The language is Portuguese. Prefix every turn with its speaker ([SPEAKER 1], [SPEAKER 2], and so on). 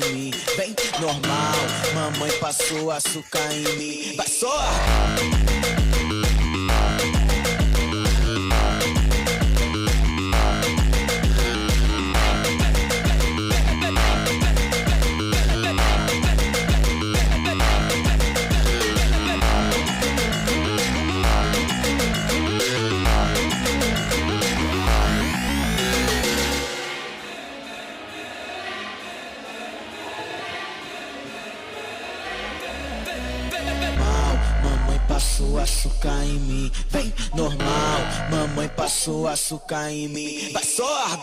[SPEAKER 1] mim, vem normal. Mamãe passou açúcar em mim, vai só. Mamãe passou açúcar em mim, vem normal. Mamãe passou açúcar em mim, vai só.